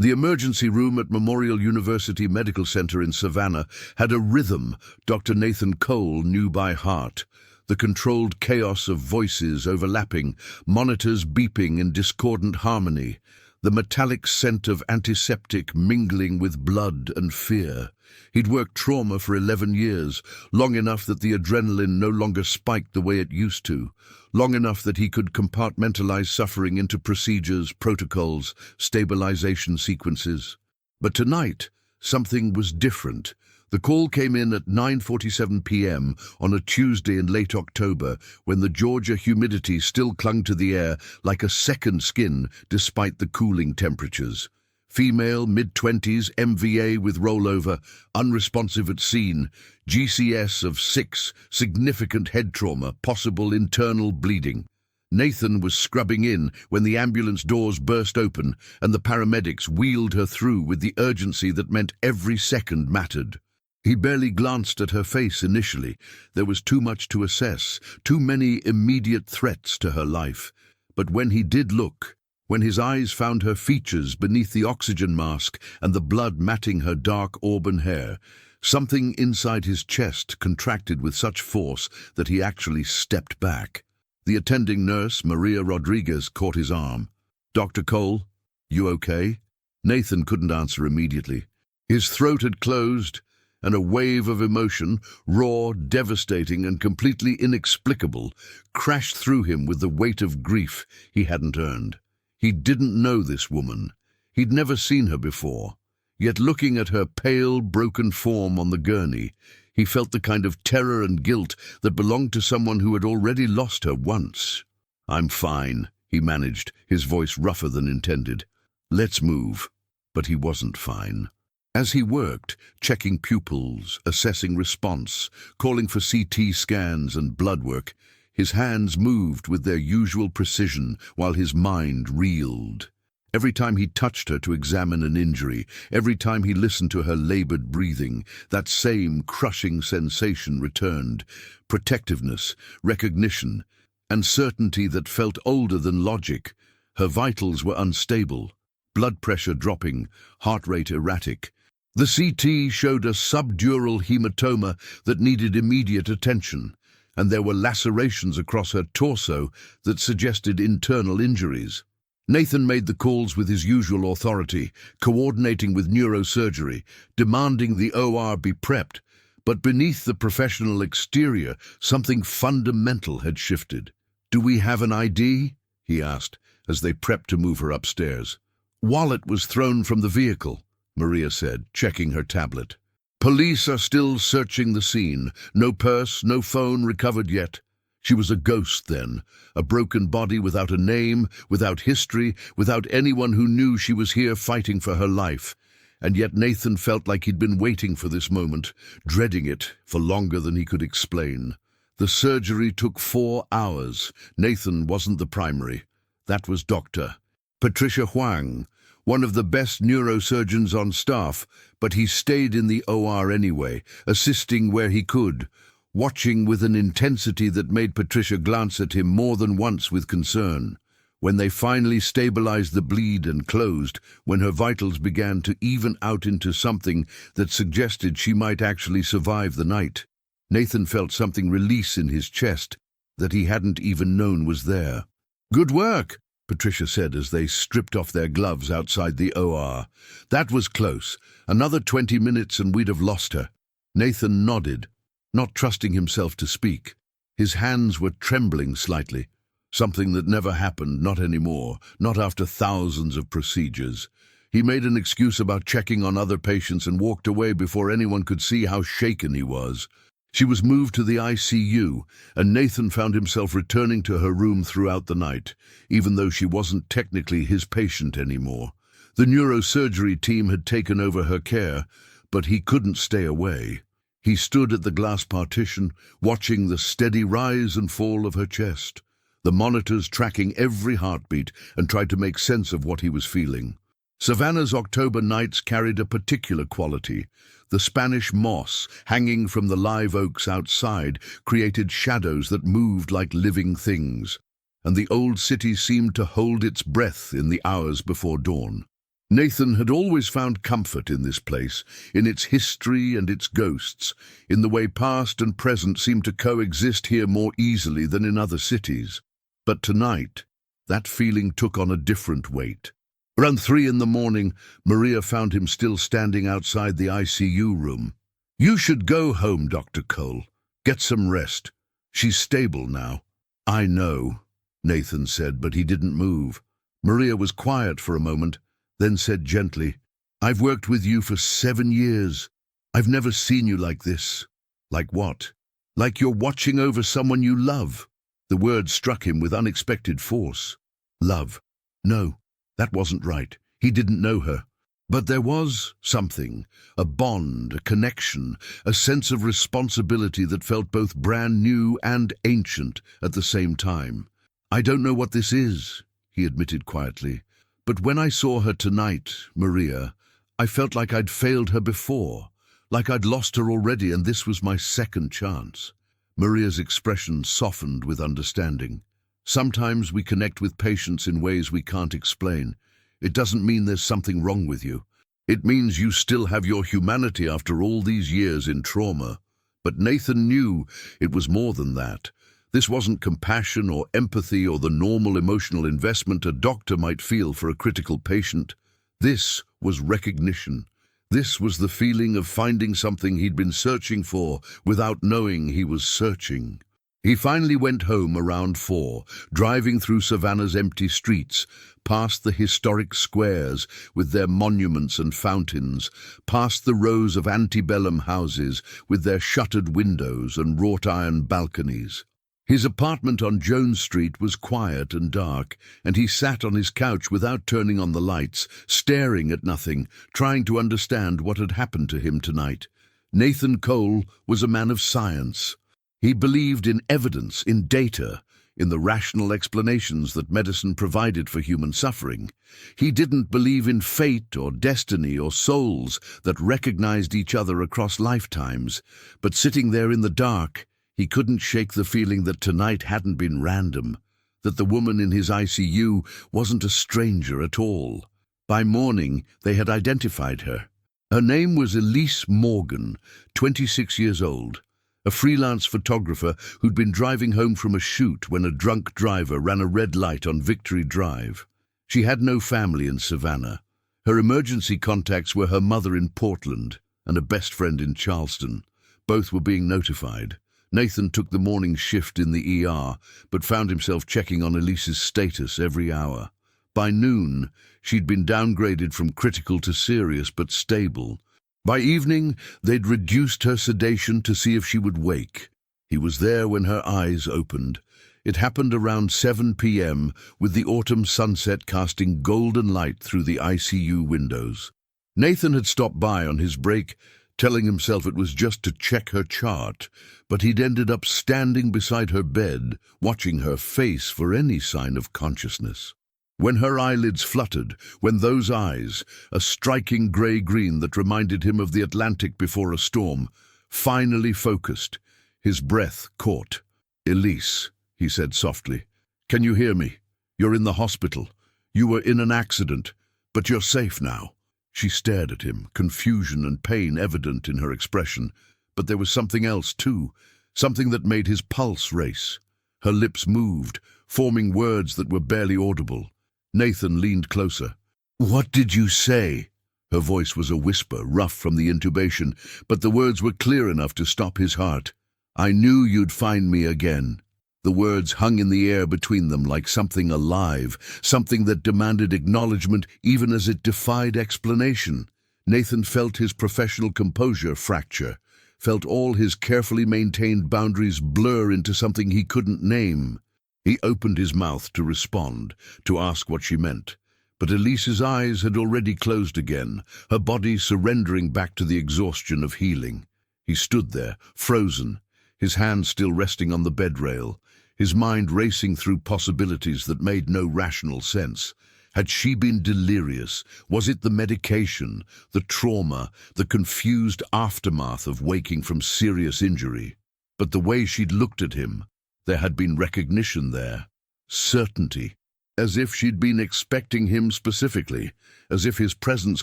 The emergency room at Memorial University Medical Center in Savannah had a rhythm Dr. Nathan Cole knew by heart. The controlled chaos of voices overlapping, monitors beeping in discordant harmony, the metallic scent of antiseptic mingling with blood and fear. He'd worked trauma for 11 years, long enough that the adrenaline no longer spiked the way it used to, long enough that he could compartmentalize suffering into procedures, protocols, stabilization sequences. But tonight, something was different. The call came in at 9:47 p.m. on a Tuesday in late October, when the Georgia humidity still clung to the air like a second skin despite the cooling temperatures. Female, mid-20s, MVA with rollover, unresponsive at scene, GCS of 6, significant head trauma, possible internal bleeding. Nathan was scrubbing in when the ambulance doors burst open and the paramedics wheeled her through with the urgency that meant every second mattered. He barely glanced at her face initially. There was too much to assess, too many immediate threats to her life. But when he did look, when his eyes found her features beneath the oxygen mask and the blood matting her dark auburn hair, something inside his chest contracted with such force that he actually stepped back. The attending nurse, Maria Rodriguez, caught his arm. "Dr. Cole, you okay?" Nathan couldn't answer immediately. His throat had closed, and a wave of emotion, raw, devastating, and completely inexplicable, crashed through him with the weight of grief he hadn't earned. He didn't know this woman. He'd never seen her before. Yet looking at her pale, broken form on the gurney, he felt the kind of terror and guilt that belonged to someone who had already lost her once. "I'm fine," he managed, his voice rougher than intended. "Let's move." But he wasn't fine. As he worked, checking pupils, assessing response, calling for CT scans and blood work, his hands moved with their usual precision while his mind reeled. Every time he touched her to examine an injury, every time he listened to her labored breathing, that same crushing sensation returned: protectiveness, recognition, and certainty that felt older than logic. Her vitals were unstable, blood pressure dropping, heart rate erratic. The CT showed a subdural hematoma that needed immediate attention, and there were lacerations across her torso that suggested internal injuries. Nathan made the calls with his usual authority, coordinating with neurosurgery, demanding the OR be prepped. But beneath the professional exterior, something fundamental had shifted. "Do we have an ID?" he asked, as they prepped to move her upstairs. "Wallet was thrown from the vehicle," Maria said, checking her tablet. "Police are still searching the scene. No purse, no phone recovered yet." She was a ghost then, a broken body without a name, without history, without anyone who knew she was here fighting for her life. And yet Nathan felt like he'd been waiting for this moment, dreading it for longer than he could explain. The surgery took 4 hours. Nathan wasn't the primary. That was Dr. Patricia Huang, one of the best neurosurgeons on staff, but he stayed in the OR anyway, assisting where he could, watching with an intensity that made Patricia glance at him more than once with concern. When they finally stabilized the bleed and closed, when her vitals began to even out into something that suggested she might actually survive the night, Nathan felt something release in his chest that he hadn't even known was there. "Good work," Patricia said as they stripped off their gloves outside the OR. "That was close. Another 20 minutes and we'd have lost her." Nathan nodded, not trusting himself to speak. His hands were trembling slightly. Something that never happened, not anymore, not after thousands of procedures. He made an excuse about checking on other patients and walked away before anyone could see how shaken he was. She was moved to the ICU, and Nathan found himself returning to her room throughout the night, even though she wasn't technically his patient anymore. The neurosurgery team had taken over her care, but he couldn't stay away. He stood at the glass partition, watching the steady rise and fall of her chest, the monitors tracking every heartbeat, and tried to make sense of what he was feeling. Savannah's October nights carried a particular quality. The Spanish moss, hanging from the live oaks outside, created shadows that moved like living things, and the old city seemed to hold its breath in the hours before dawn. Nathan had always found comfort in this place, in its history and its ghosts, in the way past and present seemed to coexist here more easily than in other cities. But tonight, that feeling took on a different weight. Around 3 in the morning, Maria found him still standing outside the ICU room. "You should go home, Dr. Cole. Get some rest. She's stable now." "I know," Nathan said, but he didn't move. Maria was quiet for a moment, then said gently, "I've worked with you for 7 years. I've never seen you like this." "Like what?" "Like you're watching over someone you love." The word struck him with unexpected force. Love. No, that wasn't right. He didn't know her. But there was something, a bond, a connection, a sense of responsibility that felt both brand new and ancient at the same time. "I don't know what this is," he admitted quietly. "But when I saw her tonight, Maria, I felt like I'd failed her before, like I'd lost her already and this was my second chance." Maria's expression softened with understanding. "Sometimes we connect with patients in ways we can't explain. It doesn't mean there's something wrong with you. It means you still have your humanity after all these years in trauma." But Nathan knew it was more than that. This wasn't compassion or empathy or the normal emotional investment a doctor might feel for a critical patient. This was recognition. This was the feeling of finding something he'd been searching for without knowing he was searching. He finally went home around 4, driving through Savannah's empty streets, past the historic squares with their monuments and fountains, past the rows of antebellum houses with their shuttered windows and wrought-iron balconies. His apartment on Jones Street was quiet and dark, and he sat on his couch without turning on the lights, staring at nothing, trying to understand what had happened to him tonight. Nathan Cole was a man of science. He believed in evidence, in data, in the rational explanations that medicine provided for human suffering. He didn't believe in fate or destiny or souls that recognized each other across lifetimes, but sitting there in the dark, he couldn't shake the feeling that tonight hadn't been random, that the woman in his ICU wasn't a stranger at all. By morning, they had identified her. Her name was Elise Morgan, 26 years old, a freelance photographer who'd been driving home from a shoot when a drunk driver ran a red light on Victory Drive. She had no family in Savannah. Her emergency contacts were her mother in Portland and a best friend in Charleston. Both were being notified. Nathan took the morning shift in the ER, but found himself checking on Elise's status every hour. By noon, she'd been downgraded from critical to serious but stable. By evening, they'd reduced her sedation to see if she would wake. He was there when her eyes opened. It happened around 7 p.m., with the autumn sunset casting golden light through the ICU windows. Nathan had stopped by on his break, telling himself it was just to check her chart, but he'd ended up standing beside her bed, watching her face for any sign of consciousness. When her eyelids fluttered, when those eyes, a striking grey-green that reminded him of the Atlantic before a storm, finally focused, his breath caught. "Elise," he said softly, "can you hear me? You're in the hospital. You were in an accident, but you're safe now." She stared at him, confusion and pain evident in her expression, but there was something else too, something that made his pulse race. Her lips moved, forming words that were barely audible. Nathan leaned closer. "What did you say?" Her voice was a whisper, rough from the intubation, but the words were clear enough to stop his heart. "I knew you'd find me again." The words hung in the air between them like something alive, something that demanded acknowledgement even as it defied explanation. Nathan felt his professional composure fracture, felt all his carefully maintained boundaries blur into something he couldn't name. He opened his mouth to respond, to ask what she meant. But Elise's eyes had already closed again, her body surrendering back to the exhaustion of healing. He stood there, frozen, his hand still resting on the bed rail, his mind racing through possibilities that made no rational sense. Had she been delirious? Was it the medication, the trauma, the confused aftermath of waking from serious injury? But the way she'd looked at him, there had been recognition there, certainty. as if she'd been expecting him specifically, as if his presence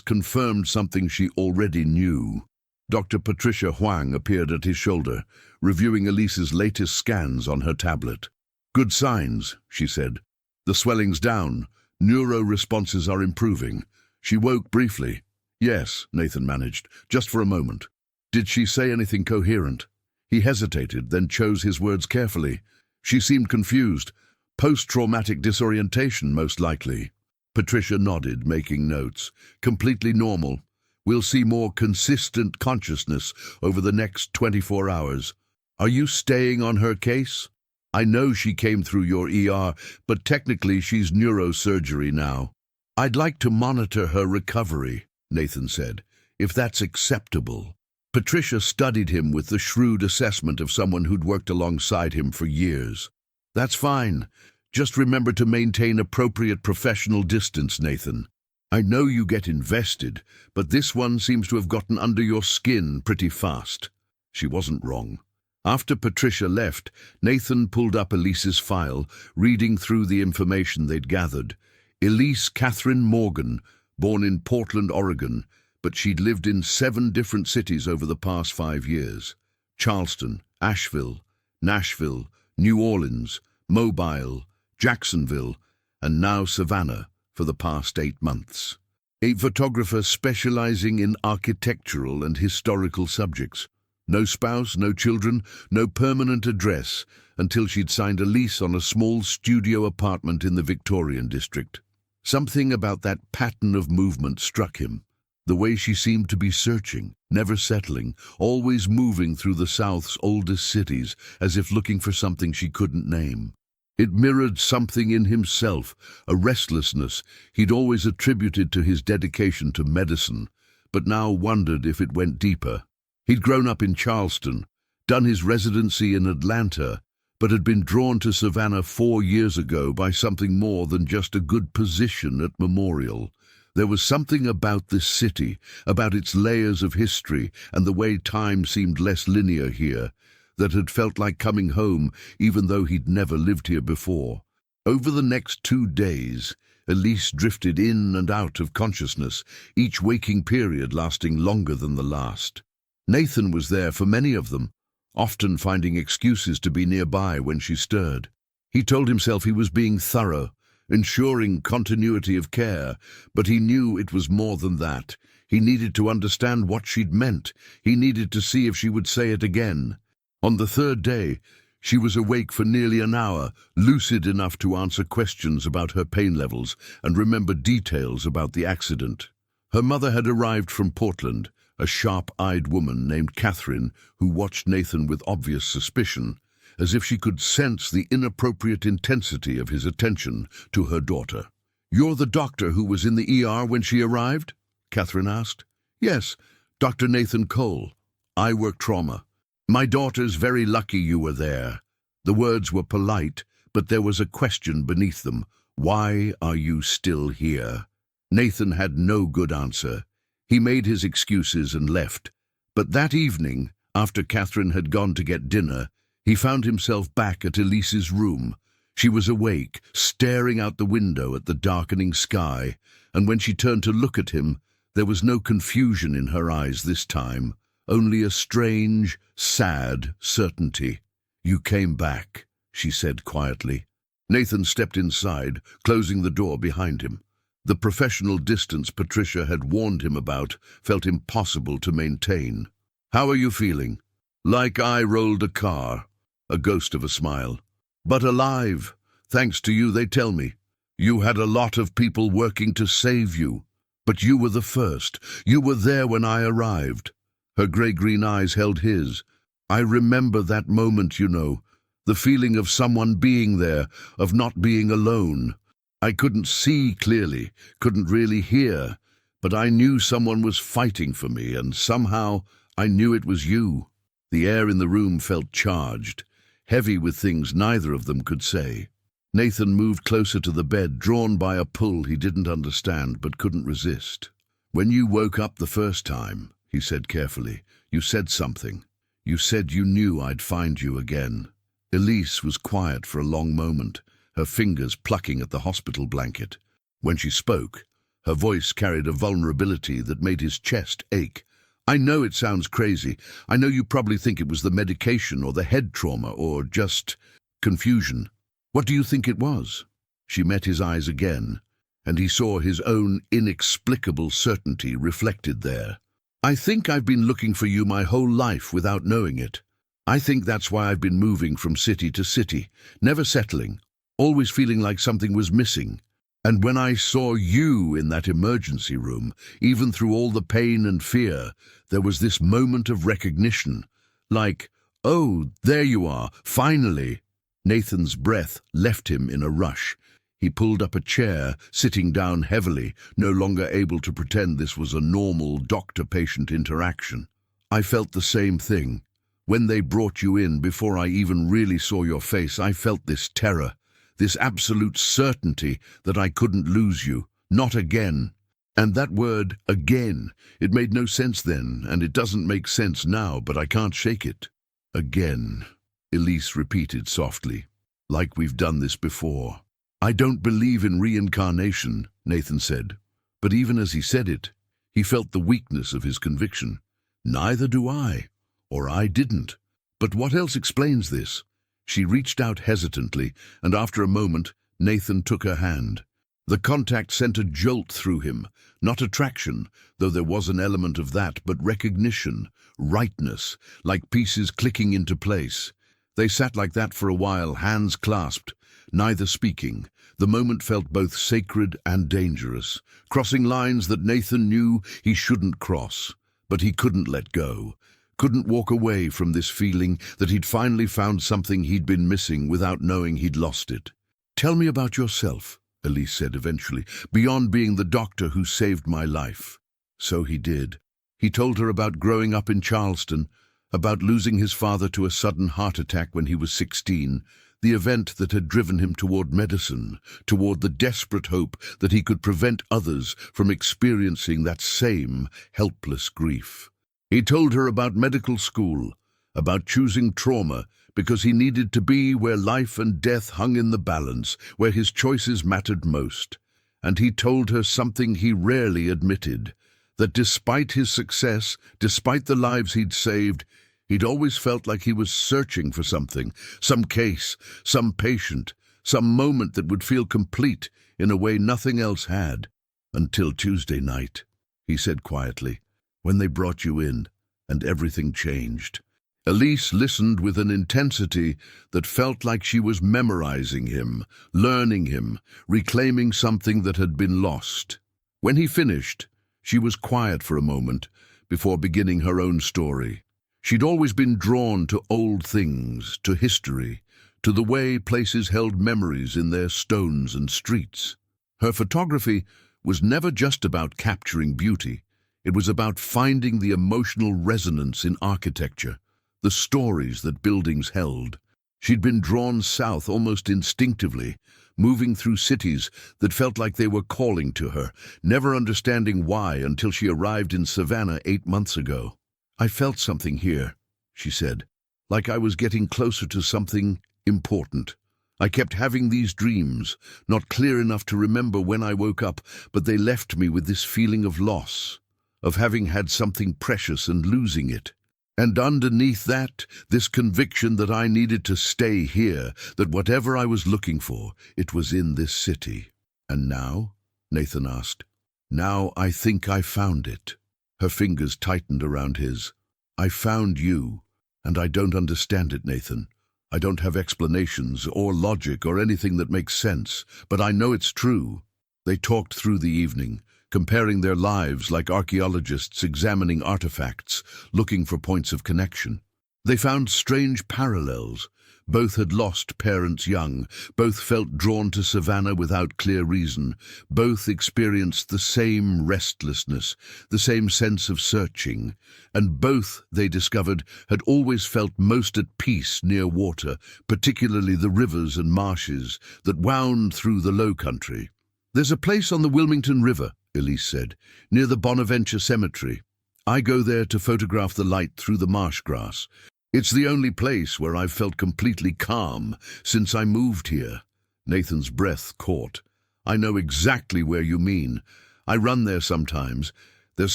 confirmed something she already knew. Dr. Patricia Huang appeared at his shoulder, reviewing Elise's latest scans on her tablet. "Good signs," she said. "The swelling's down. Neuro responses are improving." She woke briefly. "Yes," Nathan managed, "just for a moment." "Did she say anything coherent?" He hesitated, then chose his words carefully. "She seemed confused. Post-traumatic disorientation, most likely." Patricia nodded, making notes. "Completely normal. We'll see more consistent consciousness over the next 24 hours. Are you staying on her case? I know she came through your ER, but technically she's neurosurgery now." "I'd like to monitor her recovery," Nathan said, "if that's acceptable." Patricia studied him with the shrewd assessment of someone who'd worked alongside him for years. "That's fine. Just remember to maintain appropriate professional distance, Nathan. I know you get invested, but this one seems to have gotten under your skin pretty fast." She wasn't wrong. After Patricia left, Nathan pulled up Elise's file, reading through the information they'd gathered. Elise Catherine Morgan, born in Portland, Oregon, but she'd lived in 7 different cities over the past 5 years. Charleston, Asheville, Nashville, New Orleans, Mobile, Jacksonville, and now Savannah for the past 8 months. A photographer specializing in architectural and historical subjects. No spouse, no children, no permanent address, until she'd signed a lease on a small studio apartment in the Victorian district. Something about that pattern of movement struck him. The way she seemed to be searching, never settling, always moving through the South's oldest cities, as if looking for something she couldn't name. It mirrored something in himself, a restlessness he'd always attributed to his dedication to medicine, but now wondered if it went deeper. He'd grown up in Charleston, done his residency in Atlanta, but had been drawn to Savannah 4 years ago by something more than just a good position at Memorial. There was something about this city, about its layers of history and the way time seemed less linear here, that had felt like coming home even though he'd never lived here before. Over the next 2 days, Elise drifted in and out of consciousness, each waking period lasting longer than the last. Nathan was there for many of them, often finding excuses to be nearby when she stirred. He told himself he was being thorough, ensuring continuity of care, but he knew it was more than that. He needed to understand what she'd meant. He needed to see if she would say it again. On the 3rd day, she was awake for nearly an hour, lucid enough to answer questions about her pain levels and remember details about the accident. Her mother had arrived from Portland, a sharp-eyed woman named Catherine who watched Nathan with obvious suspicion, as if she could sense the inappropriate intensity of his attention to her daughter. "You're the doctor who was in the ER when she arrived?" Catherine asked. "Yes, Dr. Nathan Cole. I work trauma. My daughter's very lucky you were there." The words were polite, but there was a question beneath them. "Why are you still here?" Nathan had no good answer. He made his excuses and left. But that evening, after Catherine had gone to get dinner, he found himself back at Elise's room. She was awake, staring out the window at the darkening sky, and when she turned to look at him, there was no confusion in her eyes this time, only a strange, sad certainty. "You came back," she said quietly. Nathan stepped inside, closing the door behind him. The professional distance Patricia had warned him about felt impossible to maintain. "How are you feeling?" "Like I rolled a car," a ghost of a smile. "But alive, thanks to you, they tell me. You had a lot of people working to save you, but you were the first. You were there when I arrived." Her grey-green eyes held his. "I remember that moment, you know, the feeling of someone being there, of not being alone. I couldn't see clearly, couldn't really hear, but I knew someone was fighting for me, and somehow I knew it was you." The air in the room felt charged, heavy with things neither of them could say. Nathan moved closer to the bed, drawn by a pull he didn't understand but couldn't resist. "When you woke up the first time," he said carefully, "you said something. You said you knew I'd find you again." Elise was quiet for a long moment, her fingers plucking at the hospital blanket. When she spoke, her voice carried a vulnerability that made his chest ache. "I know it sounds crazy. I know you probably think it was the medication or the head trauma or just confusion. What do you think it was?" She met his eyes again, and he saw his own inexplicable certainty reflected there. "I think I've been looking for you my whole life without knowing it. I think that's why I've been moving from city to city, never settling, always feeling like something was missing. And when I saw you in that emergency room, even through all the pain and fear, there was this moment of recognition. Like, oh, there you are, finally." Nathan's breath left him in a rush. He pulled up a chair, sitting down heavily, no longer able to pretend this was a normal doctor-patient interaction. "I felt the same thing. When they brought you in, before I even really saw your face, I felt this terror. This absolute certainty that I couldn't lose you, not again." And that word, again, it made no sense then, and it doesn't make sense now, but I can't shake it. "Again," Elise repeated softly, "like we've done this before." "I don't believe in reincarnation," Nathan said. But even as he said it, he felt the weakness of his conviction. "Neither do I, or I didn't. But what else explains this?" She reached out hesitantly, and after a moment, Nathan took her hand. The contact sent a jolt through him, not attraction, though there was an element of that, but recognition, rightness, like pieces clicking into place. They sat like that for a while, hands clasped, neither speaking. The moment felt both sacred and dangerous, crossing lines that Nathan knew he shouldn't cross, but he couldn't let go. Couldn't walk away from this feeling that he'd finally found something he'd been missing without knowing he'd lost it. "Tell me about yourself," Elise said eventually, "beyond being the doctor who saved my life." So he did. He told her about growing up in Charleston, about losing his father to a sudden heart attack when he was 16, the event that had driven him toward medicine, toward the desperate hope that he could prevent others from experiencing that same helpless grief. He told her about medical school, about choosing trauma because he needed to be where life and death hung in the balance, where his choices mattered most. And he told her something he rarely admitted, that despite his success, despite the lives he'd saved, he'd always felt like he was searching for something, some case, some patient, some moment that would feel complete in a way nothing else had. "Until Tuesday night," he said quietly, "when they brought you in, and everything changed." Elise listened with an intensity that felt like she was memorizing him, learning him, reclaiming something that had been lost. When he finished, she was quiet for a moment before beginning her own story. She'd always been drawn to old things, to history, to the way places held memories in their stones and streets. Her photography was never just about capturing beauty. It was about finding the emotional resonance in architecture, the stories that buildings held. She'd been drawn south almost instinctively, moving through cities that felt like they were calling to her, never understanding why until she arrived in Savannah 8 months ago. "I felt something here," she said, "like I was getting closer to something important. I kept having these dreams, not clear enough to remember when I woke up, but they left me with this feeling of loss, of having had something precious and losing it. And underneath that, this conviction that I needed to stay here, that whatever I was looking for, it was in this city." "And now?" Nathan asked. "Now I think I found it." Her fingers tightened around his. "I found you, and I don't understand it, Nathan. I don't have explanations or logic or anything that makes sense, but I know it's true." They talked through the evening, comparing their lives like archaeologists examining artifacts, looking for points of connection. They found strange parallels. Both had lost parents young, both felt drawn to Savannah without clear reason, both experienced the same restlessness, the same sense of searching, and both, they discovered, had always felt most at peace near water, particularly the rivers and marshes that wound through the low country. "There's a place on the Wilmington River," Elise said, "near the Bonaventure Cemetery. I go there to photograph the light through the marsh grass. It's the only place where I've felt completely calm since I moved here. Nathan's breath caught. I know exactly where you mean. I run there sometimes. There's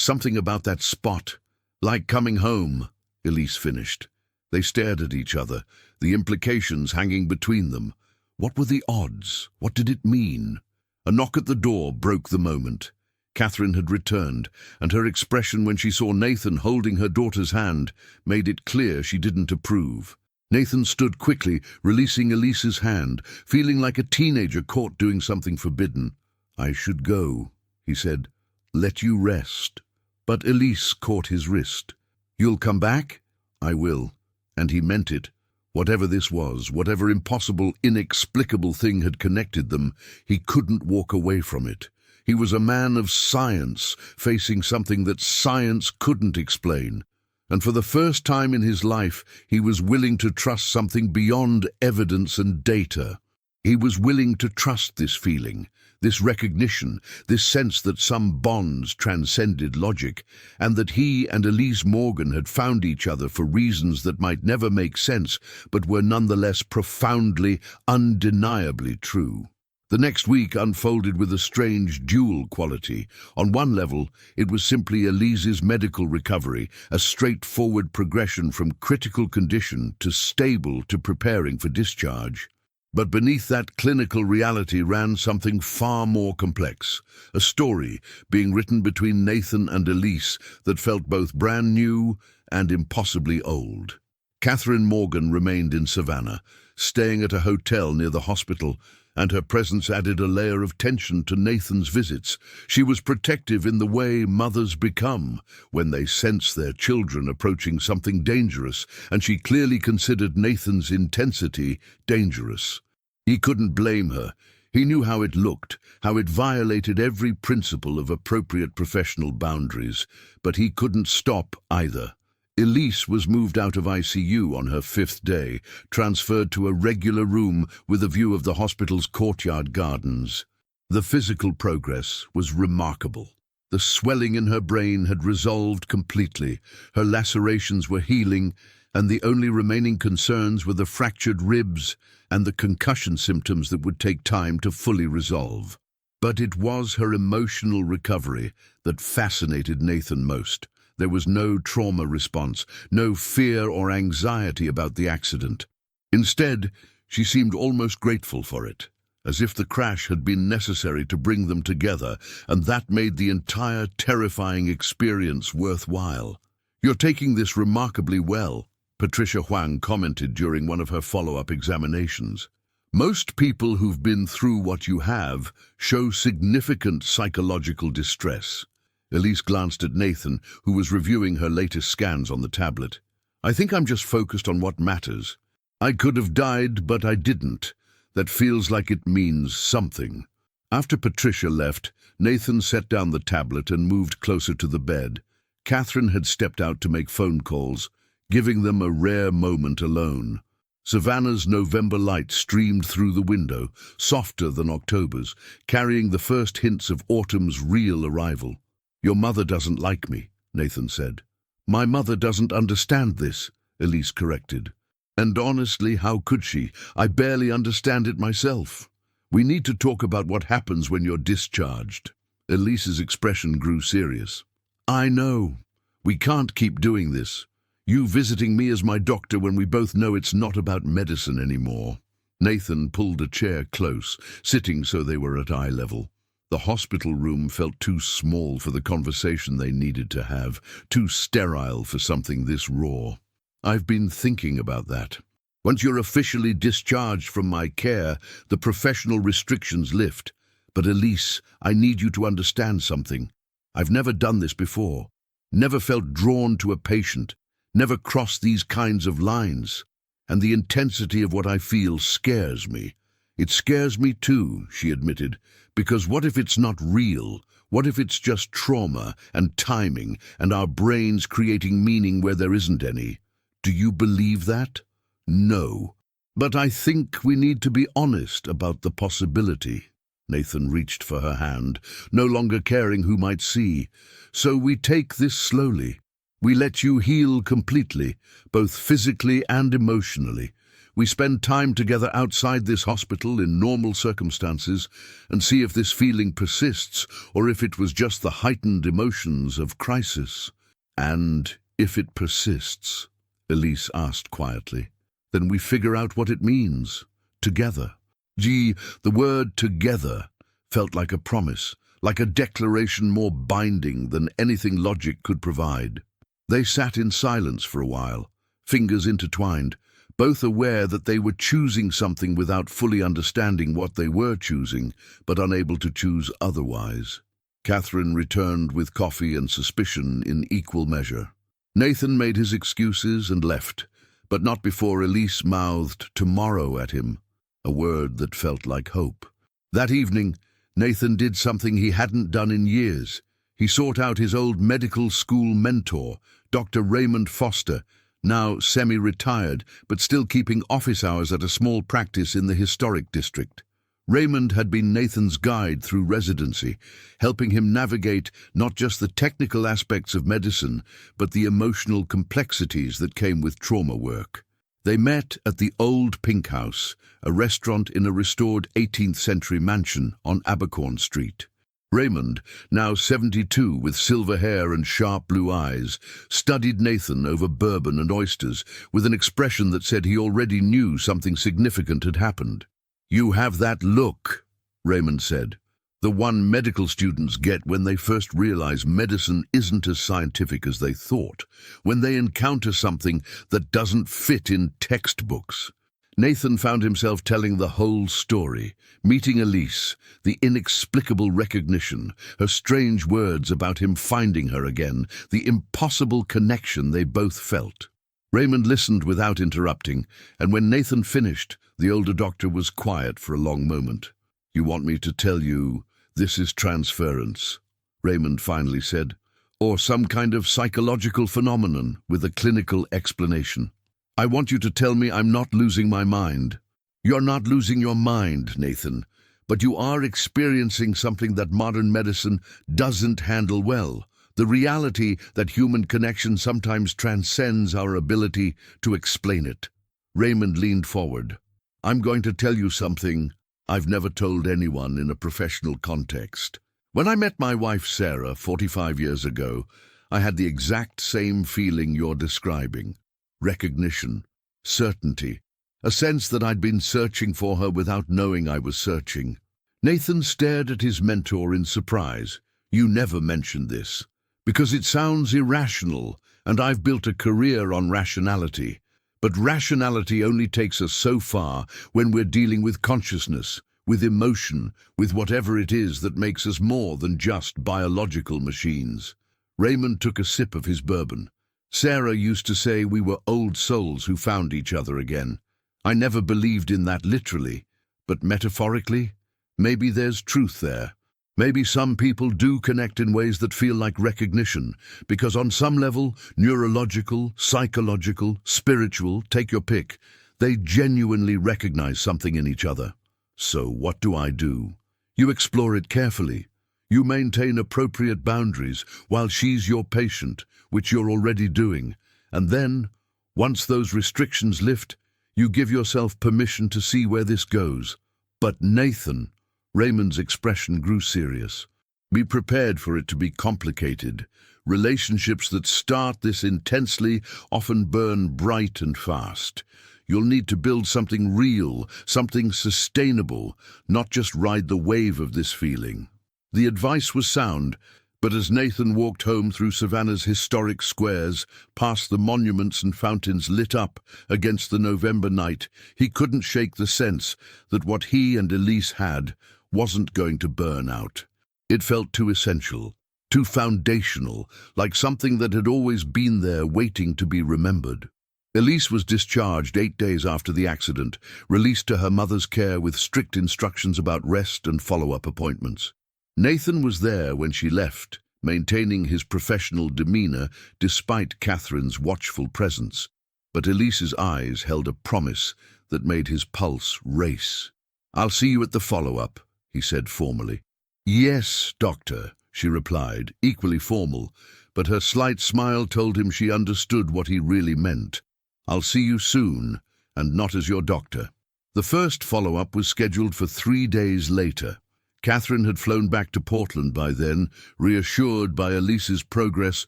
something about that spot. Like coming home, Elise finished. They stared at each other, the implications hanging between them. What were the odds? What did it mean? A knock at the door broke the moment. Catherine had returned, and her expression when she saw Nathan holding her daughter's hand made it clear she didn't approve. Nathan stood quickly, releasing Elise's hand, feeling like a teenager caught doing something forbidden. I should go, he said. Let you rest. But Elise caught his wrist. You'll come back? I will. And he meant it. Whatever this was, whatever impossible, inexplicable thing had connected them, he couldn't walk away from it. He was a man of science, facing something that science couldn't explain. And for the first time in his life, he was willing to trust something beyond evidence and data. He was willing to trust this feeling, this recognition, this sense that some bonds transcended logic, and that he and Elise Morgan had found each other for reasons that might never make sense, but were nonetheless profoundly, undeniably true. The next week unfolded with a strange dual quality. On one level, it was simply Elise's medical recovery, a straightforward progression from critical condition to stable to preparing for discharge. But beneath that clinical reality ran something far more complex, a story being written between Nathan and Elise that felt both brand new and impossibly old. Catherine Morgan remained in Savannah, staying at a hotel near the hospital, and her presence added a layer of tension to Nathan's visits. She was protective in the way mothers become when they sense their children approaching something dangerous, and she clearly considered Nathan's intensity dangerous. He couldn't blame her. He knew how it looked, how it violated every principle of appropriate professional boundaries, but he couldn't stop either. Elise was moved out of ICU on her 5th day, transferred to a regular room with a view of the hospital's courtyard gardens. The physical progress was remarkable. The swelling in her brain had resolved completely, her lacerations were healing, and the only remaining concerns were the fractured ribs and the concussion symptoms that would take time to fully resolve. But it was her emotional recovery that fascinated Nathan most. There was no trauma response, no fear or anxiety about the accident. Instead, she seemed almost grateful for it, as if the crash had been necessary to bring them together, and that made the entire terrifying experience worthwhile. You're taking this remarkably well, Patricia Huang commented during one of her follow-up examinations. Most people who've been through what you have show significant psychological distress. Elise glanced at Nathan, who was reviewing her latest scans on the tablet. I think I'm just focused on what matters. I could have died, but I didn't. That feels like it means something. After Patricia left, Nathan set down the tablet and moved closer to the bed. Catherine had stepped out to make phone calls, giving them a rare moment alone. Savannah's November light streamed through the window, softer than October's, carrying the first hints of autumn's real arrival. Your mother doesn't like me, Nathan said. My mother doesn't understand this, Elise corrected. And honestly, how could she? I barely understand it myself. We need to talk about what happens when you're discharged. Elise's expression grew serious. I know. We can't keep doing this. You visiting me as my doctor when we both know it's not about medicine anymore. Nathan pulled a chair close, sitting so they were at eye level. The hospital room felt too small for the conversation they needed to have, too sterile for something this raw. I've been thinking about that. Once you're officially discharged from my care, the professional restrictions lift. But Elise, I need you to understand something. I've never done this before. Never felt drawn to a patient. Never crossed these kinds of lines. And the intensity of what I feel scares me. It scares me too, she admitted, because what if it's not real? What if it's just trauma and timing and our brains creating meaning where there isn't any? Do you believe that? No. But I think we need to be honest about the possibility. Nathan reached for her hand, no longer caring who might see. So we take this slowly. We let you heal completely, both physically and emotionally. We spend time together outside this hospital in normal circumstances and see if this feeling persists or if it was just the heightened emotions of crisis. And if it persists, Elise asked quietly, then we figure out what it means. Together. Gee, the word together felt like a promise, like a declaration more binding than anything logic could provide. They sat in silence for a while, fingers intertwined, both aware that they were choosing something without fully understanding what they were choosing, but unable to choose otherwise. Catherine returned with coffee and suspicion in equal measure. Nathan made his excuses and left, but not before Elise mouthed tomorrow at him, a word that felt like hope. That evening, Nathan did something he hadn't done in years. He sought out his old medical school mentor, Dr. Raymond Foster, now semi-retired, but still keeping office hours at a small practice in the historic district. Raymond had been Nathan's guide through residency, helping him navigate not just the technical aspects of medicine, but the emotional complexities that came with trauma work. They met at the Old Pink House, a restaurant in a restored 18th-century mansion on Abercorn Street. Raymond, now 72 with silver hair and sharp blue eyes, studied Nathan over bourbon and oysters with an expression that said he already knew something significant had happened. "You have that look," Raymond said, "the one medical students get when they first realize medicine isn't as scientific as they thought, when they encounter something that doesn't fit in textbooks." Nathan found himself telling the whole story, meeting Elise, the inexplicable recognition, her strange words about him finding her again, the impossible connection they both felt. Raymond listened without interrupting, and when Nathan finished, the older doctor was quiet for a long moment. "You want me to tell you this is transference," Raymond finally said, "or some kind of psychological phenomenon with a clinical explanation. I want you to tell me I'm not losing my mind." "You're not losing your mind, Nathan, but you are experiencing something that modern medicine doesn't handle well. The reality that human connection sometimes transcends our ability to explain it." Raymond leaned forward. "I'm going to tell you something I've never told anyone in a professional context. When I met my wife Sarah 45 years ago, I had the exact same feeling you're describing. Recognition, certainty, a sense that I'd been searching for her without knowing I was searching." Nathan stared at his mentor in surprise. "You never mentioned this, because it sounds irrational, and I've built a career on rationality. But rationality only takes us so far when we're dealing with consciousness, with emotion, with whatever it is that makes us more than just biological machines." Raymond took a sip of his bourbon. "Sarah used to say we were old souls who found each other again. I never believed in that literally, but metaphorically, maybe there's truth there. Maybe some people do connect in ways that feel like recognition, because on some level, neurological, psychological, spiritual, take your pick, they genuinely recognize something in each other. So what do? You explore it carefully. You maintain appropriate boundaries while she's your patient, which you're already doing. And then, once those restrictions lift, you give yourself permission to see where this goes. But Nathan," Raymond's expression grew serious, "be prepared for it to be complicated. Relationships that start this intensely often burn bright and fast. You'll need to build something real, something sustainable, not just ride the wave of this feeling." The advice was sound, but as Nathan walked home through Savannah's historic squares, past the monuments and fountains lit up against the November night, he couldn't shake the sense that what he and Elise had wasn't going to burn out. It felt too essential, too foundational, like something that had always been there waiting to be remembered. Elise was discharged 8 days after the accident, released to her mother's care with strict instructions about rest and follow-up appointments. Nathan was there when she left, maintaining his professional demeanor despite Catherine's watchful presence, but Elise's eyes held a promise that made his pulse race. "I'll see you at the follow-up," he said formally. "Yes, doctor," she replied, equally formal, but her slight smile told him she understood what he really meant. "I'll see you soon, and not as your doctor. The first follow-up was scheduled for 3 days later. Catherine had flown back to Portland by then, reassured by Elise's progress,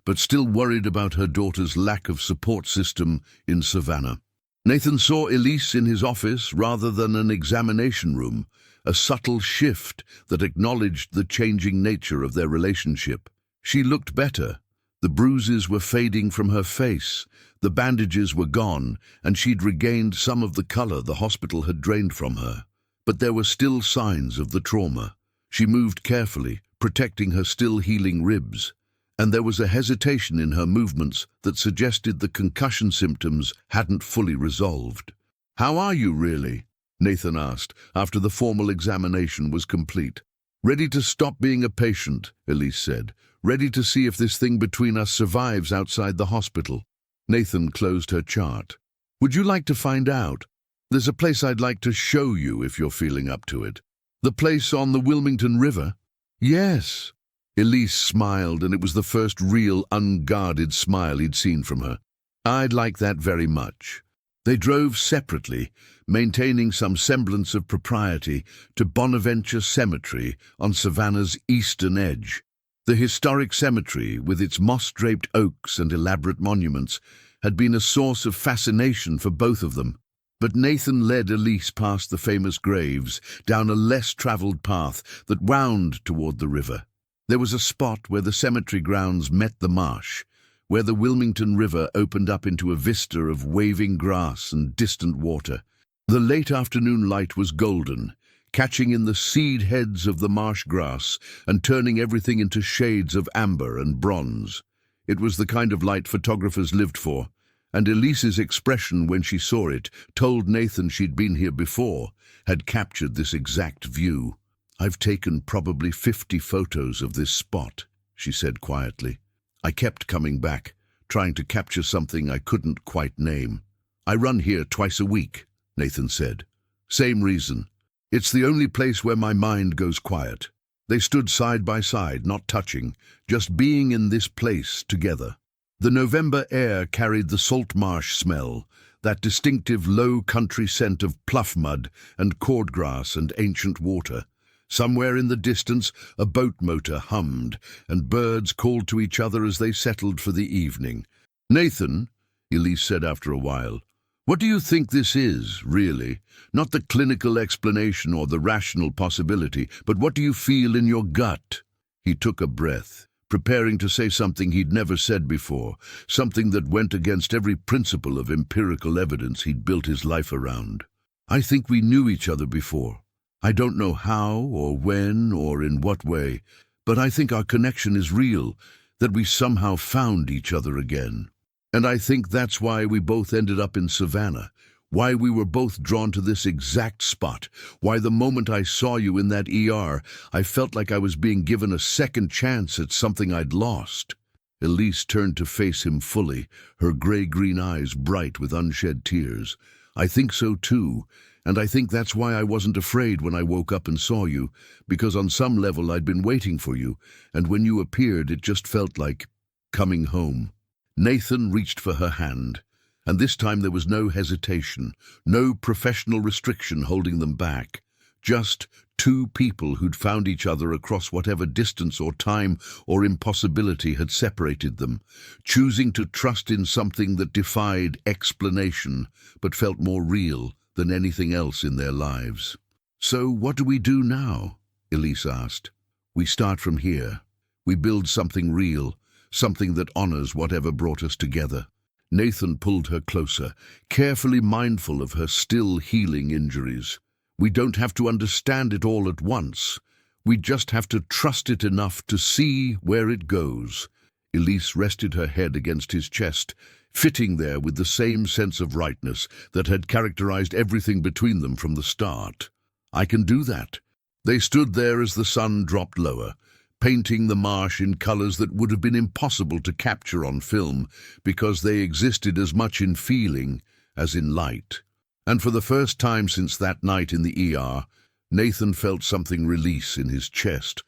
but still worried about her daughter's lack of support system in Savannah. Nathan saw Elise in his office rather than an examination room, a subtle shift that acknowledged the changing nature of their relationship. She looked better. The bruises were fading from her face, the bandages were gone, and she'd regained some of the color the hospital had drained from her. But there were still signs of the trauma. She moved carefully, protecting her still healing ribs, and there was a hesitation in her movements that suggested the concussion symptoms hadn't fully resolved. "How are you really?" Nathan asked, after the formal examination was complete. "Ready to stop being a patient," Elise said. "Ready to see if this thing between us survives outside the hospital." Nathan closed her chart. "Would you like to find out? There's a place I'd like to show you if you're feeling up to it." "The place on the Wilmington River?" "Yes." Elise smiled, and it was the first real, unguarded smile he'd seen from her. "I'd like that very much." They drove separately, maintaining some semblance of propriety, to Bonaventure Cemetery on Savannah's eastern edge. The historic cemetery, with its moss-draped oaks and elaborate monuments, had been a source of fascination for both of them. But Nathan led Elise past the famous graves, down a less-traveled path that wound toward the river. There was a spot where the cemetery grounds met the marsh, where the Wilmington River opened up into a vista of waving grass and distant water. The late afternoon light was golden, catching in the seed heads of the marsh grass and turning everything into shades of amber and bronze. It was the kind of light photographers lived for, and Elise's expression when she saw it told Nathan she'd been here before, had captured this exact view. "I've taken probably 50 photos of this spot," she said quietly. "I kept coming back, trying to capture something I couldn't quite name." "I run here twice a week," Nathan said. "Same reason. It's the only place where my mind goes quiet." They stood side by side, not touching, just being in this place together. The November air carried the salt marsh smell, that distinctive low country scent of pluff mud and cordgrass and ancient water. Somewhere in the distance, a boat motor hummed, and birds called to each other as they settled for the evening. "Nathan," Elise said after a while, "what do you think this is, really? Not the clinical explanation or the rational possibility, but what do you feel in your gut?" He took a breath, preparing to say something he'd never said before, something that went against every principle of empirical evidence he'd built his life around. "I think we knew each other before. I don't know how or when or in what way, but I think our connection is real, that we somehow found each other again. And I think that's why we both ended up in Savannah, why we were both drawn to this exact spot, why the moment I saw you in that ER, I felt like I was being given a second chance at something I'd lost." Elise turned to face him fully, her gray-green eyes bright with unshed tears. "I think so too, and I think that's why I wasn't afraid when I woke up and saw you, because on some level I'd been waiting for you, and when you appeared it just felt like coming home." Nathan reached for her hand, and this time there was no hesitation, no professional restriction holding them back. Just two people who'd found each other across whatever distance or time or impossibility had separated them, choosing to trust in something that defied explanation but felt more real than anything else in their lives. "So what do we do now?" Elise asked. "We start from here. We build something real, something that honors whatever brought us together." Nathan pulled her closer, carefully mindful of her still healing injuries. "We don't have to understand it all at once. We just have to trust it enough to see where it goes." Elise rested her head against his chest, fitting there with the same sense of rightness that had characterized everything between them from the start. "I can do that." They stood there as the sun dropped lower, painting the marsh in colors that would have been impossible to capture on film because they existed as much in feeling as in light. And for the first time since that night in the ER, Nathan felt something release in his chest,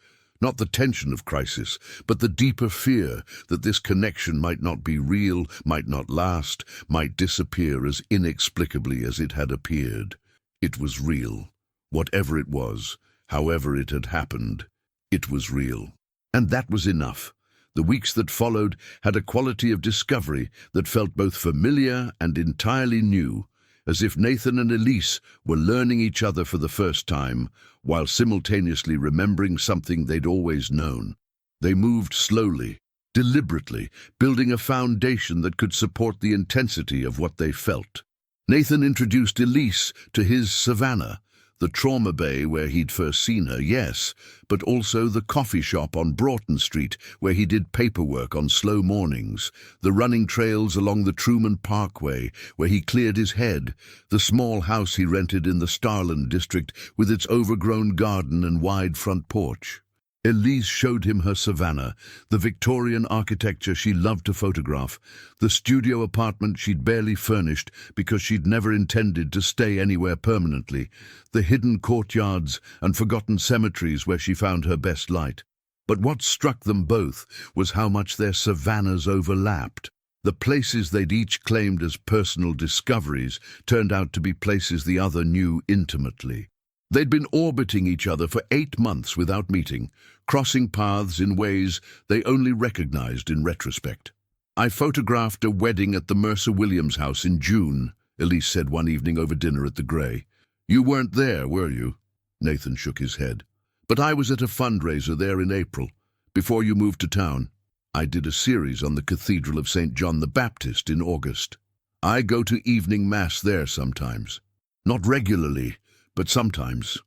Not the tension of crisis, but the deeper fear that this connection might not be real, might not last, might disappear as inexplicably as it had appeared. It was real. Whatever it was, however it had happened, it was real. And that was enough. The weeks that followed had a quality of discovery that felt both familiar and entirely new, as if Nathan and Elise were learning each other for the first time, while simultaneously remembering something they'd always known. They moved slowly, deliberately, building a foundation that could support the intensity of what they felt. Nathan introduced Elise to his Savannah, the trauma bay where he'd first seen her, yes, but also the coffee shop on Broughton Street where he did paperwork on slow mornings, the running trails along the Truman Parkway where he cleared his head, the small house he rented in the Starland district with its overgrown garden and wide front porch. Elise showed him her Savannah, the Victorian architecture she loved to photograph, the studio apartment she'd barely furnished because she'd never intended to stay anywhere permanently, the hidden courtyards and forgotten cemeteries where she found her best light. But what struck them both was how much their Savannahs overlapped. The places they'd each claimed as personal discoveries turned out to be places the other knew intimately. They'd been orbiting each other for 8 months without meeting, crossing paths in ways they only recognized in retrospect. "I photographed a wedding at the Mercer Williams house in June," Elise said one evening over dinner at the Grey. "You weren't there, were you?" Nathan shook his head. "But I was at a fundraiser there in April, before you moved to town. I did a series on the Cathedral of St. John the Baptist in August. I go to evening mass there sometimes. Not regularly, but sometimes."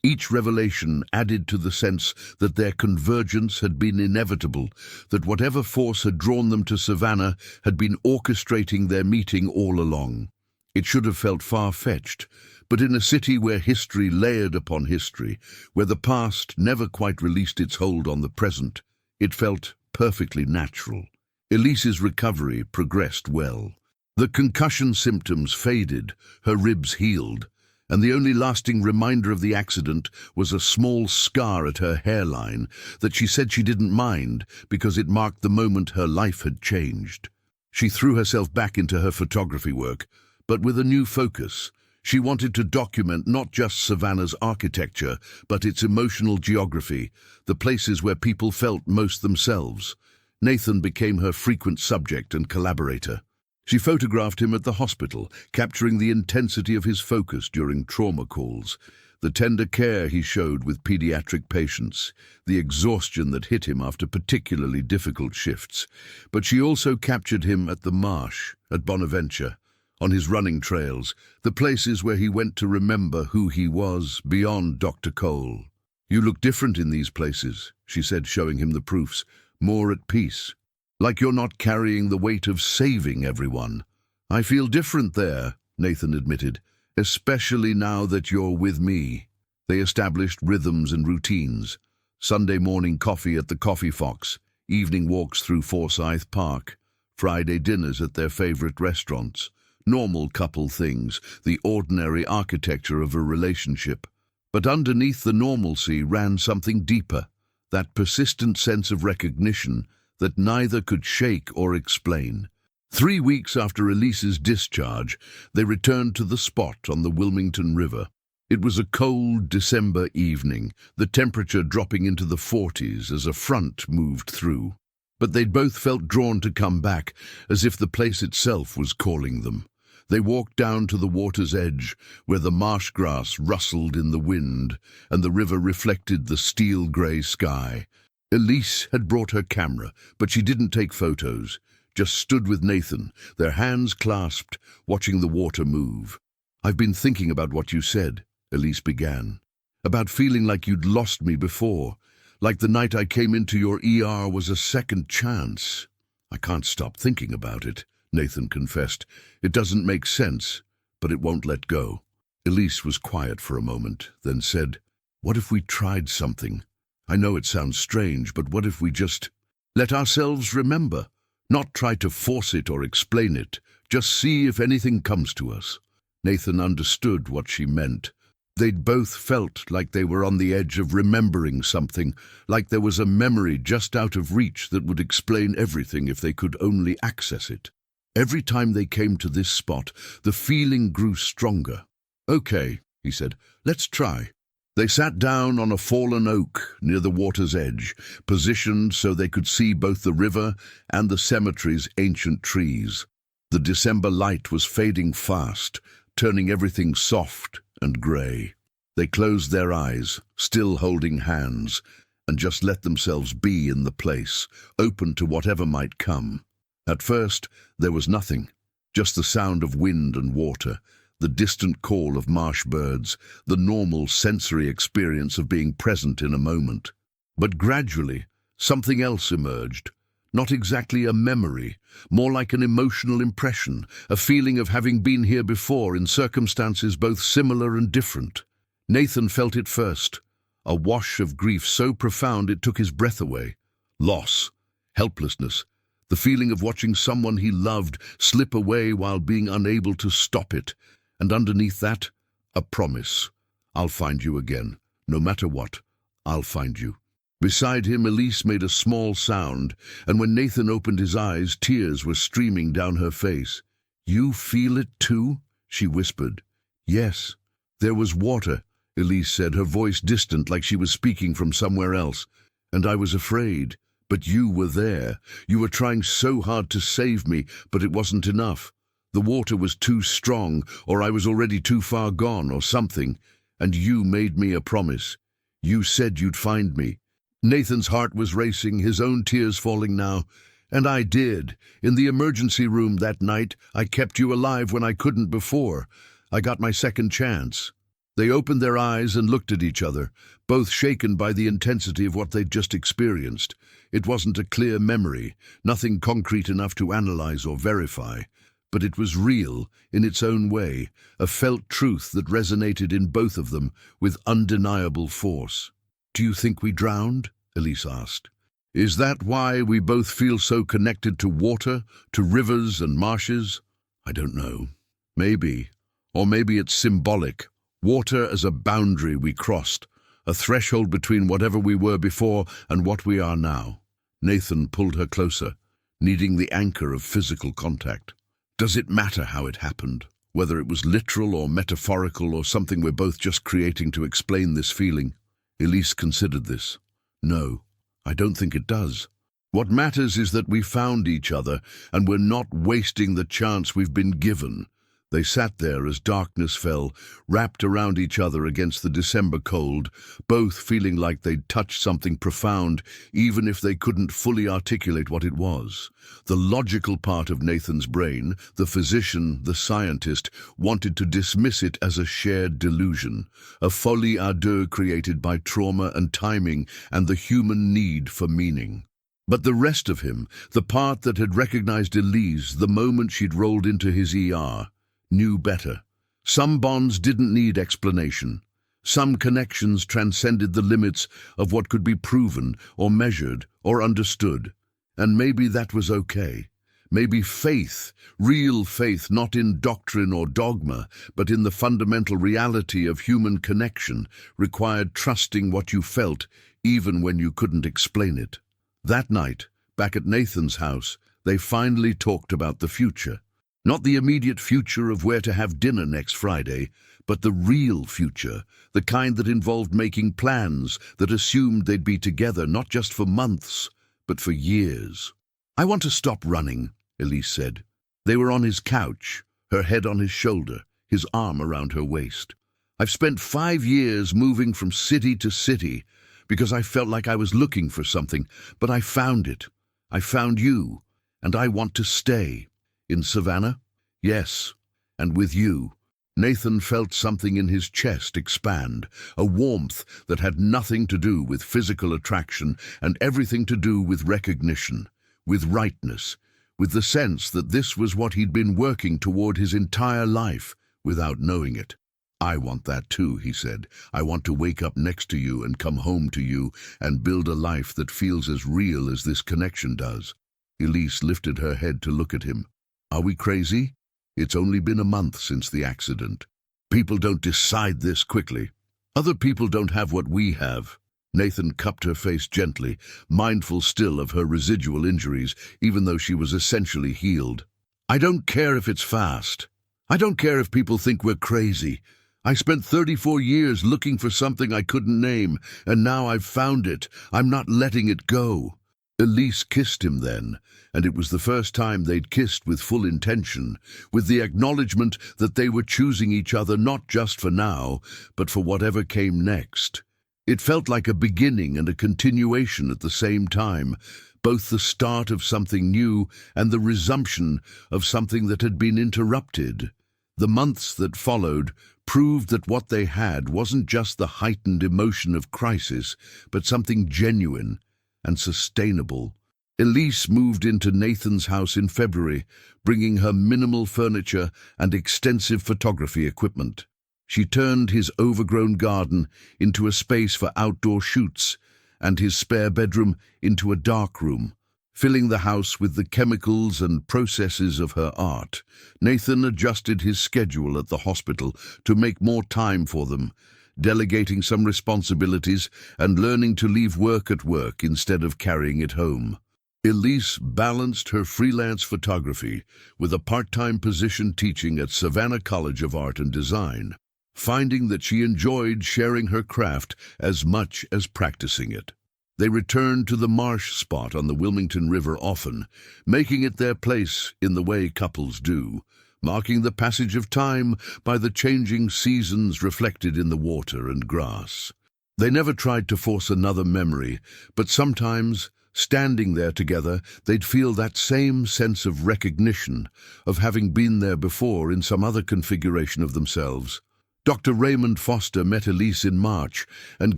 Each revelation added to the sense that their convergence had been inevitable, that whatever force had drawn them to Savannah had been orchestrating their meeting all along. It should have felt far-fetched, but in a city where history layered upon history, where the past never quite released its hold on the present, it felt perfectly natural. Elise's recovery progressed well. The concussion symptoms faded, her ribs healed, and the only lasting reminder of the accident was a small scar at her hairline that she said she didn't mind because it marked the moment her life had changed. She threw herself back into her photography work, but with a new focus. She wanted to document not just Savannah's architecture, but its emotional geography, the places where people felt most themselves. Nathan became her frequent subject and collaborator. She photographed him at the hospital, capturing the intensity of his focus during trauma calls, the tender care he showed with pediatric patients, the exhaustion that hit him after particularly difficult shifts. But she also captured him at the marsh, at Bonaventure, on his running trails, the places where he went to remember who he was beyond Dr. Cole. "You look different in these places," she said, showing him the proofs, "more at peace. Like you're not carrying the weight of saving everyone." "I feel different there," Nathan admitted, "especially now that you're with me." They established rhythms and routines. Sunday morning coffee at the Coffee Fox, evening walks through Forsyth Park, Friday dinners at their favorite restaurants. Normal couple things, the ordinary architecture of a relationship. But underneath the normalcy ran something deeper, that persistent sense of recognition that neither could shake or explain. 3 weeks after Elise's discharge, they returned to the spot on the Wilmington River. It was a cold December evening, the temperature dropping into the 40s as a front moved through. But they'd both felt drawn to come back, as if the place itself was calling them. They walked down to the water's edge, where the marsh grass rustled in the wind, and the river reflected the steel-grey sky. Elise had brought her camera, but she didn't take photos, just stood with Nathan, their hands clasped, watching the water move. "I've been thinking about what you said," Elise began. "About feeling like you'd lost me before, like the night I came into your ER was a second chance." "I can't stop thinking about it," Nathan confessed. "It doesn't make sense, but it won't let go." Elise was quiet for a moment, then said, "What if we tried something? I know it sounds strange, but what if we just let ourselves remember? Not try to force it or explain it, just see if anything comes to us." Nathan understood what she meant. They'd both felt like they were on the edge of remembering something, like there was a memory just out of reach that would explain everything if they could only access it. Every time they came to this spot, the feeling grew stronger. "Okay," he said, "let's try." They sat down on a fallen oak near the water's edge, positioned so they could see both the river and the cemetery's ancient trees. The December light was fading fast, turning everything soft and grey. They closed their eyes, still holding hands, and just let themselves be in the place, open to whatever might come. At first, there was nothing, just the sound of wind and water, the distant call of marsh birds, the normal sensory experience of being present in a moment. But gradually, something else emerged. Not exactly a memory, more like an emotional impression, a feeling of having been here before in circumstances both similar and different. Nathan felt it first, a wash of grief so profound it took his breath away. Loss, helplessness, the feeling of watching someone he loved slip away while being unable to stop it. And underneath that, a promise. "I'll find you again. No matter what, I'll find you." Beside him, Elise made a small sound, and when Nathan opened his eyes, tears were streaming down her face. "You feel it too?" she whispered. "Yes." "There was water," Elise said, her voice distant like she was speaking from somewhere else. "And I was afraid. But you were there. You were trying so hard to save me, but it wasn't enough. The water was too strong, or I was already too far gone, or something. And you made me a promise. You said you'd find me." Nathan's heart was racing, his own tears falling now. "And I did. In the emergency room that night, I kept you alive when I couldn't before. I got my second chance." They opened their eyes and looked at each other, both shaken by the intensity of what they'd just experienced. It wasn't a clear memory, nothing concrete enough to analyze or verify. But it was real, in its own way, a felt truth that resonated in both of them with undeniable force. "Do you think we drowned?" Elise asked. "Is that why we both feel so connected to water, to rivers and marshes?" "I don't know. Maybe. Or maybe it's symbolic. Water as a boundary we crossed, a threshold between whatever we were before and what we are now." Nathan pulled her closer, needing the anchor of physical contact. "Does it matter how it happened? Whether it was literal or metaphorical or something we're both just creating to explain this feeling?" Elise considered this. "No, I don't think it does. What matters is that we found each other, and we're not wasting the chance we've been given." They sat there as darkness fell, wrapped around each other against the December cold, both feeling like they'd touched something profound, even if they couldn't fully articulate what it was. The logical part of Nathan's brain, the physician, the scientist, wanted to dismiss it as a shared delusion, a folie à deux created by trauma and timing and the human need for meaning. But the rest of him, the part that had recognized Elise the moment she'd rolled into his ER, knew better. Some bonds didn't need explanation. Some connections transcended the limits of what could be proven or measured or understood. And maybe that was okay. Maybe faith, real faith, not in doctrine or dogma, but in the fundamental reality of human connection, required trusting what you felt, even when you couldn't explain it. That night, back at Nathan's house, they finally talked about the future. Not the immediate future of where to have dinner next Friday, but the real future, the kind that involved making plans that assumed they'd be together not just for months, but for years. "I want to stop running," Elise said. They were on his couch, her head on his shoulder, his arm around her waist. "I've spent 5 years moving from city to city because I felt like I was looking for something, but I found it. I found you, and I want to stay." "In Savannah?" "Yes, and with you." Nathan felt something in his chest expand, a warmth that had nothing to do with physical attraction and everything to do with recognition, with rightness, with the sense that this was what he'd been working toward his entire life without knowing it. "I want that too," he said. "I want to wake up next to you and come home to you and build a life that feels as real as this connection does." Elise lifted her head to look at him. "Are we crazy? It's only been a month since the accident." People don't decide this quickly. Other people don't have what we have. Nathan cupped her face gently, mindful still of her residual injuries, even though she was essentially healed. I don't care if it's fast. I don't care if people think we're crazy. I spent 34 years looking for something I couldn't name, and now I've found it. I'm not letting it go. Elise kissed him then, and it was the first time they'd kissed with full intention, with the acknowledgement that they were choosing each other not just for now, but for whatever came next. It felt like a beginning and a continuation at the same time, both the start of something new and the resumption of something that had been interrupted. The months that followed proved that what they had wasn't just the heightened emotion of crisis, but something genuine and sustainable. Elise moved into Nathan's house in February, bringing her minimal furniture and extensive photography equipment. She turned his overgrown garden into a space for outdoor shoots, and his spare bedroom into a dark room, filling the house with the chemicals and processes of her art. Nathan adjusted his schedule at the hospital to make more time for them, delegating some responsibilities and learning to leave work at work instead of carrying it home. Elise balanced her freelance photography with a part-time position teaching at Savannah College of Art and Design, finding that she enjoyed sharing her craft as much as practicing it. They returned to the marsh spot on the Wilmington River often, making it their place in the way couples do, marking the passage of time by the changing seasons reflected in the water and grass. They never tried to force another memory, but sometimes, standing there together, they'd feel that same sense of recognition, of having been there before in some other configuration of themselves. Dr. Raymond Foster met Elise in March and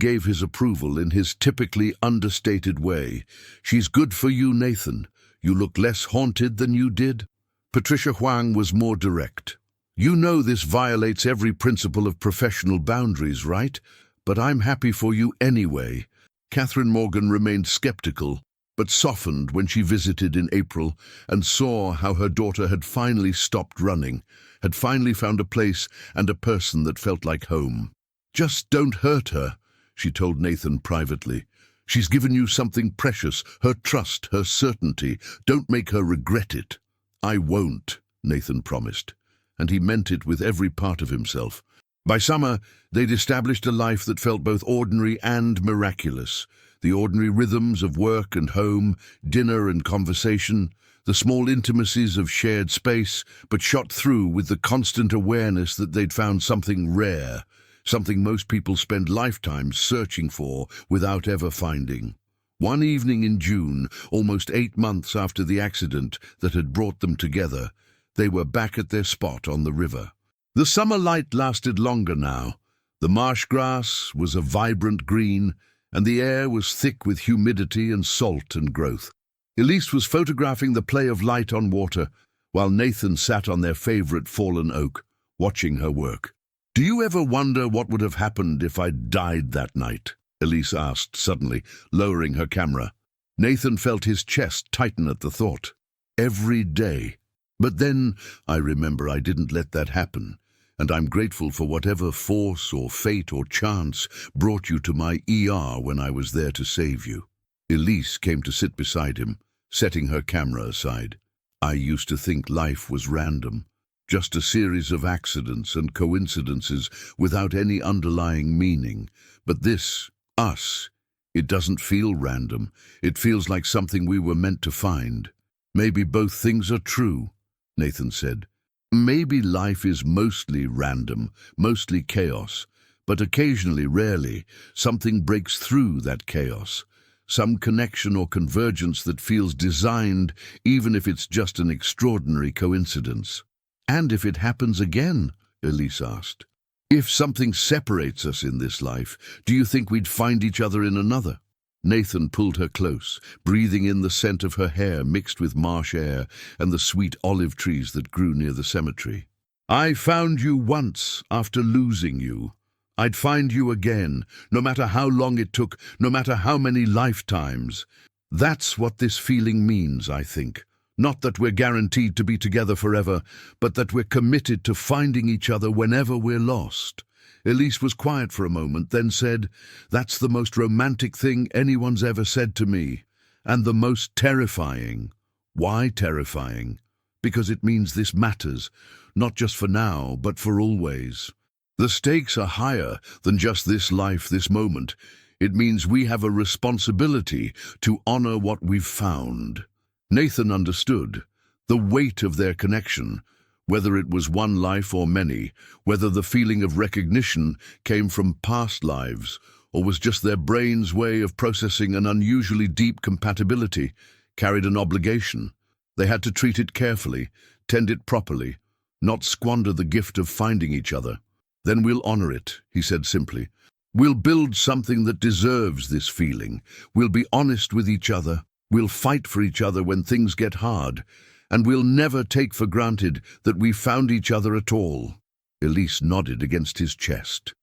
gave his approval in his typically understated way. "She's good for you, Nathan. You look less haunted than you did." Patricia Huang was more direct. "You know this violates every principle of professional boundaries, right? But I'm happy for you anyway." Catherine Morgan remained skeptical, but softened when she visited in April and saw how her daughter had finally stopped running, had finally found a place and a person that felt like home. "Just don't hurt her," she told Nathan privately. "She's given you something precious, her trust, her certainty. Don't make her regret it." "I won't," Nathan promised, and he meant it with every part of himself. By summer, they'd established a life that felt both ordinary and miraculous. The ordinary rhythms of work and home, dinner and conversation, the small intimacies of shared space, but shot through with the constant awareness that they'd found something rare, something most people spend lifetimes searching for without ever finding. One evening in June, almost 8 months after the accident that had brought them together, they were back at their spot on the river. The summer light lasted longer now. The marsh grass was a vibrant green, and the air was thick with humidity and salt and growth. Elise was photographing the play of light on water, while Nathan sat on their favorite fallen oak, watching her work. "Do you ever wonder what would have happened if I'd died that night?" Elise asked suddenly, lowering her camera. Nathan felt his chest tighten at the thought. "Every day. But then I remember I didn't let that happen, and I'm grateful for whatever force or fate or chance brought you to my ER when I was there to save you." Elise came to sit beside him, setting her camera aside. "I used to think life was random, just a series of accidents and coincidences without any underlying meaning. But this, us, it doesn't feel random. It feels like something we were meant to find." "Maybe both things are true," Nathan said. "Maybe life is mostly random, mostly chaos, but occasionally, rarely, something breaks through that chaos. Some connection or convergence that feels designed, even if it's just an extraordinary coincidence." "And if it happens again?" Elise asked. "If something separates us in this life, do you think we'd find each other in another?" Nathan pulled her close, breathing in the scent of her hair mixed with marsh air and the sweet olive trees that grew near the cemetery. "I found you once after losing you. I'd find you again, no matter how long it took, no matter how many lifetimes. That's what this feeling means, I think. Not that we're guaranteed to be together forever, but that we're committed to finding each other whenever we're lost. Elise was quiet for a moment, then said, "That's the most romantic thing anyone's ever said to me, and the most terrifying." Why terrifying? Because it means this matters, not just for now, but for always. The stakes are higher than just this life, this moment. It means we have a responsibility to honor what we've found. Nathan understood the weight of their connection, whether it was one life or many, whether the feeling of recognition came from past lives or was just their brain's way of processing an unusually deep compatibility, carried an obligation. They had to treat it carefully, tend it properly, not squander the gift of finding each other. "Then we'll honor it," he said simply. "We'll build something that deserves this feeling. We'll be honest with each other. We'll fight for each other when things get hard. And we'll never take for granted that we found each other at all." Elise nodded against his chest.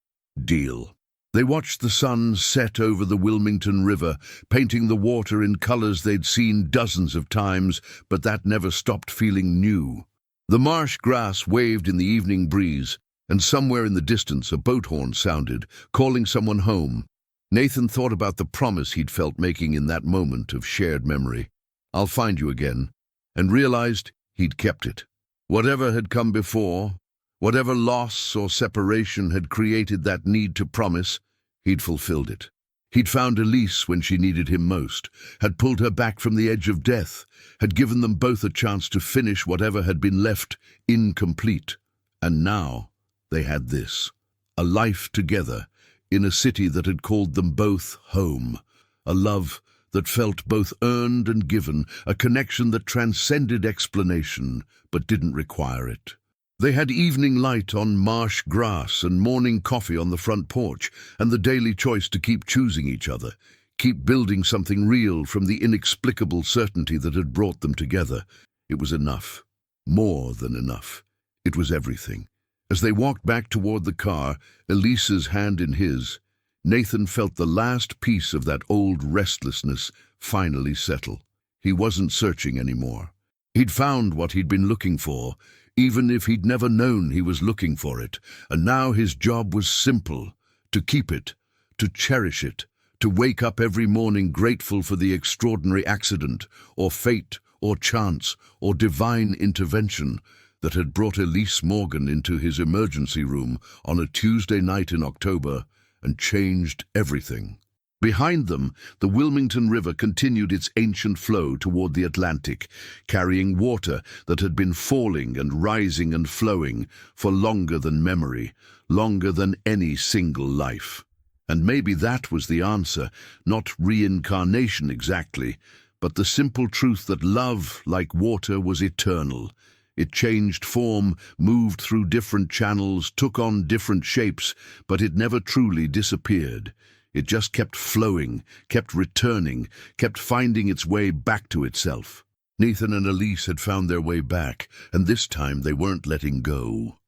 "Deal." They watched the sun set over the Wilmington River, painting the water in colors they'd seen dozens of times, but that never stopped feeling new. The marsh grass waved in the evening breeze, and somewhere in the distance a boat horn sounded, calling someone home. Nathan thought about the promise he'd felt making in that moment of shared memory. "I'll find you again," and realized he'd kept it. Whatever had come before, whatever loss or separation had created that need to promise, he'd fulfilled it. He'd found Elise when she needed him most, had pulled her back from the edge of death, had given them both a chance to finish whatever had been left incomplete. And now they had this, a life together, in a city that had called them both home, a love that felt both earned and given, a connection that transcended explanation but didn't require it. They had evening light on marsh grass and morning coffee on the front porch, and the daily choice to keep choosing each other, keep building something real from the inexplicable certainty that had brought them together. It was enough. More than enough. It was everything. As they walked back toward the car, Elise's hand in his, Nathan felt the last piece of that old restlessness finally settle. He wasn't searching anymore. He'd found what he'd been looking for, even if he'd never known he was looking for it, and now his job was simple: to keep it, to cherish it, to wake up every morning grateful for the extraordinary accident, or fate, or chance, or divine intervention that had brought Elise Morgan into his emergency room on a Tuesday night in October and changed everything. Behind them, the Wilmington River continued its ancient flow toward the Atlantic, carrying water that had been falling and rising and flowing for longer than memory, longer than any single life. And maybe that was the answer, not reincarnation exactly, but the simple truth that love, like water, was eternal. It changed form, moved through different channels, took on different shapes, but it never truly disappeared. It just kept flowing, kept returning, kept finding its way back to itself. Nathan and Elise had found their way back, and this time they weren't letting go.